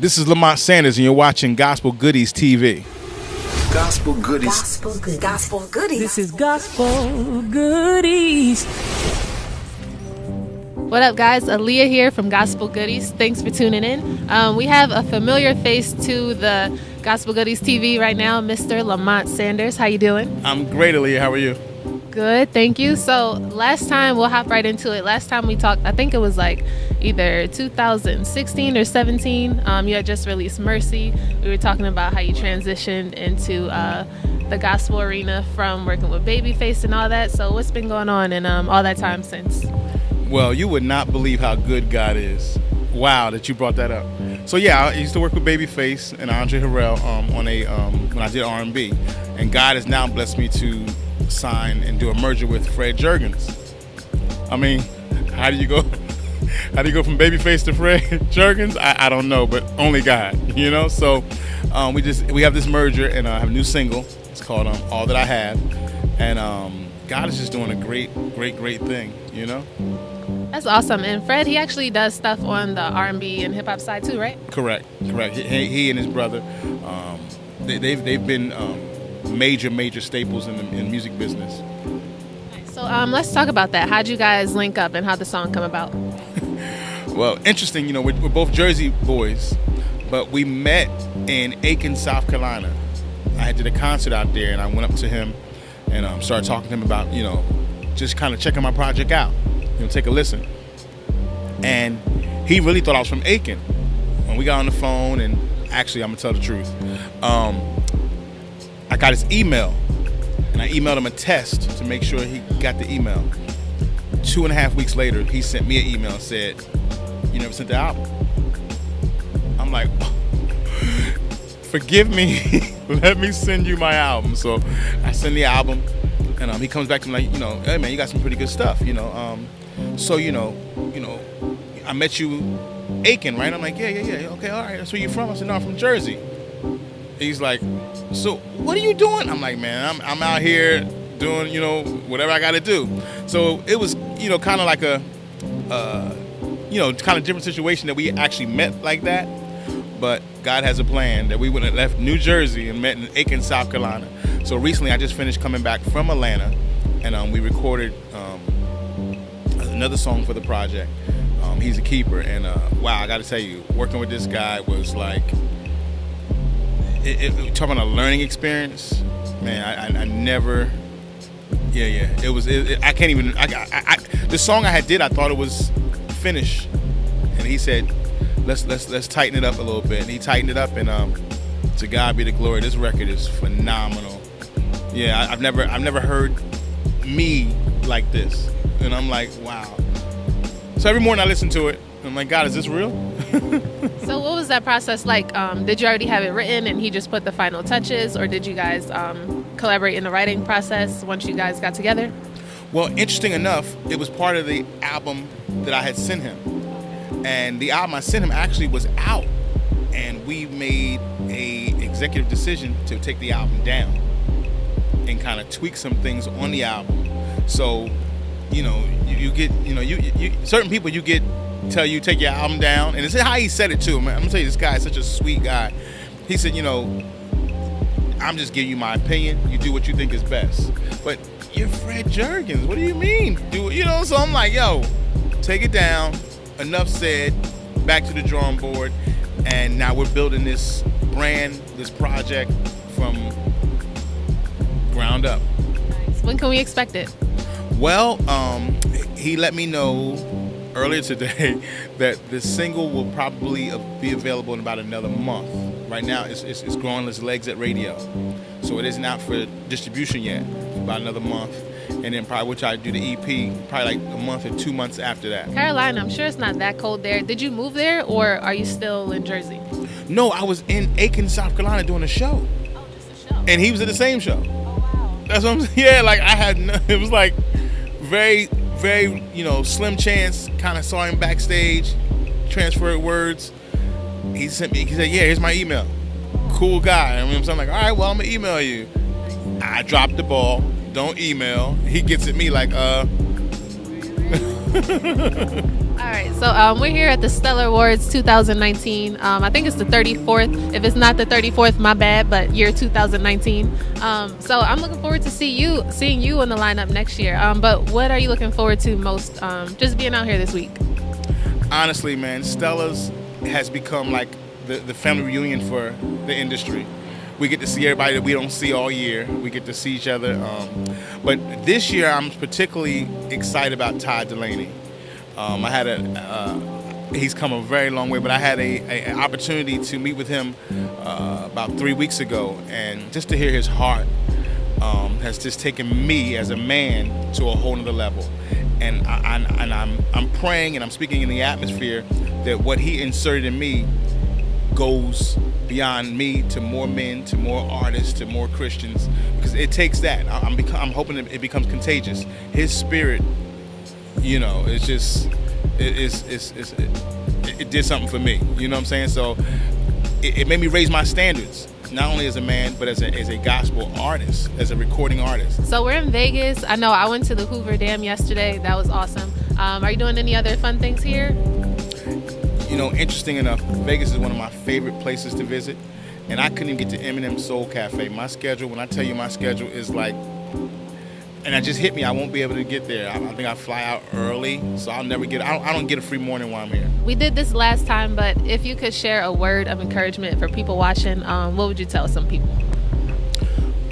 This is Lamont Sanders, and you're watching Gospel Goodies TV. Gospel Goodies. Gospel Goodies. Gospel Goodies. This is Gospel Goodies. What up, guys? Aaliyah here from Gospel Goodies. Thanks for tuning in. We have a familiar face to the Gospel Goodies TV right now, Mr. Lamont Sanders. How you doing? I'm great, Aaliyah. How are you? Good, thank you. So last time, we'll hop right into it. Last time we talked, I think it was like either 2016 or 17. You had just released Mercy. We were talking about how you transitioned into the gospel arena from working with Babyface and all that. So what's been going on in all that time since? Well, you would not believe how good God is. Wow, that you brought that up. So yeah, I used to work with Babyface and Andre Harrell on a when I did R&B, and God has now blessed me to sign and do a merger with Fred Jerkins. I mean, how do you go from Babyface to Fred Jerkins? I don't know, but only God, you know. So we have this merger, and I have a new single. It's called All That I Have, and God is just doing a great thing, you know. That's awesome. And Fred, he actually does stuff on the R&B and hip hop side too, right? Correct. He and his brother, they've been major staples in the music business. So let's talk about that. How'd you guys link up and how'd the song come about? Well, interesting, you know, we're both Jersey boys, but we met in Aiken, South Carolina. I did a concert out there, and I went up to him and started talking to him about, you know, just kind of checking my project out, you know, take a listen. And he really thought I was from Aiken. When we got on the phone, and actually, I'm gonna tell the truth, I got his email, and I emailed him a test to make sure he got the email. 2.5 weeks later, he sent me an email and said, "You never sent the album." I'm like, "Forgive me, let me send you my album." So I send the album, and he comes back to me like, you know, "Hey man, you got some pretty good stuff, you know. So you know, I met you Aiken, right?" I'm like, yeah, okay, all right. That's where you from? I said, "No, I'm from Jersey." He's like, "So what are you doing?" I'm like, "Man, I'm out here doing, you know, whatever I got to do." So it was, you know, kind of like a, kind of different situation that we actually met like that. But God has a plan that we would have left New Jersey and met in Aiken, South Carolina. So recently I just finished coming back from Atlanta, and we recorded another song for the project. He's a keeper, and wow, I got to tell you, working with this guy was like, talking about a learning experience, man. I never, it was. I can't even. The song I did, I thought it was finished, and he said, let's tighten it up a little bit, and he tightened it up, and to God be the glory. This record is phenomenal. Yeah, I've never heard me like this, and I'm like, wow. So every morning I listen to it, and I'm like, God, is this real? So what was that process like? Did you already have it written and he just put the final touches, or did you guys collaborate in the writing process once you guys got together? Well, interesting enough, it was part of the album that I had sent him. And the album I sent him actually was out, and we made a executive decision to take the album down and kind of tweak some things on the album. So, you know, you get, you know, you certain people you get tell you take your album down, and it's how he said it too, man. I'm gonna tell you, this guy is such a sweet guy. He said, you know, I'm just giving you my opinion. You do what you think is best. But you're Fred Jerkins. What do you mean? So I'm like, yo, take it down. Enough said. Back to the drawing board, and now we're building this brand, this project from ground up. Nice. When can we expect it? Well, he let me know earlier today that the single will probably be available in about another month. Right now, it's growing its legs at radio, so it isn't out for distribution yet. For about another month, and then probably we'll try to do the EP probably like a month or 2 months after that. Carolina, I'm sure it's not that cold there. Did you move there, or are you still in Jersey? No, I was in Aiken, South Carolina doing a show. Oh, just a show. And he was at the same show. Oh, wow. That's what I'm saying. Yeah, like it was like very, very, slim chance. Kind of saw him backstage, transferred words. He said, yeah, here's my email. Cool guy. I mean, so I'm like, all right, well, I'm going to email you. I dropped the ball. Don't email. He gets at me like, All right, so we're here at the Stellar Awards 2019. I think it's the 34th. If it's not the 34th, my bad, but year 2019. So I'm looking forward to seeing you in the lineup next year. But what are you looking forward to most, just being out here this week? Honestly, man, Stella's has become like the family reunion for the industry. We get to see everybody that we don't see all year. We get to see each other. But this year, I'm particularly excited about Todd Delaney. He's come a very long way, but I had an opportunity to meet with him about 3 weeks ago, and just to hear his heart has just taken me as a man to a whole nother level. And I'm praying and I'm speaking in the atmosphere that what he inserted in me goes beyond me to more men, to more artists, to more Christians, because it takes that. I'm hoping it becomes contagious. His spirit, it's just it did something for me. You know what I'm saying? So it made me raise my standards, not only as a man, but as a gospel artist, as a recording artist. So we're in Vegas. I know I went to the Hoover Dam yesterday. That was awesome. Are you doing any other fun things here? Interesting enough, Vegas is one of my favorite places to visit, and I couldn't even get to Eminem's Soul Cafe. My schedule, when I tell you my schedule is like, and it just hit me, I won't be able to get there. I think I fly out early, so I'll never get, I don't get a free morning while I'm here. We did this last time, but if you could share a word of encouragement for people watching, what would you tell some people?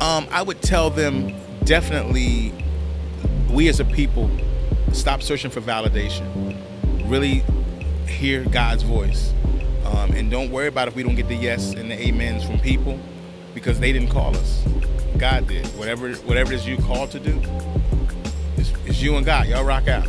I would tell them, definitely, we as a people, stop searching for validation. Really hear God's voice, and don't worry about if we don't get the yes and the amens from people, because they didn't call us. God did. Whatever it is you called to do, it's you and God. Y'all rock out.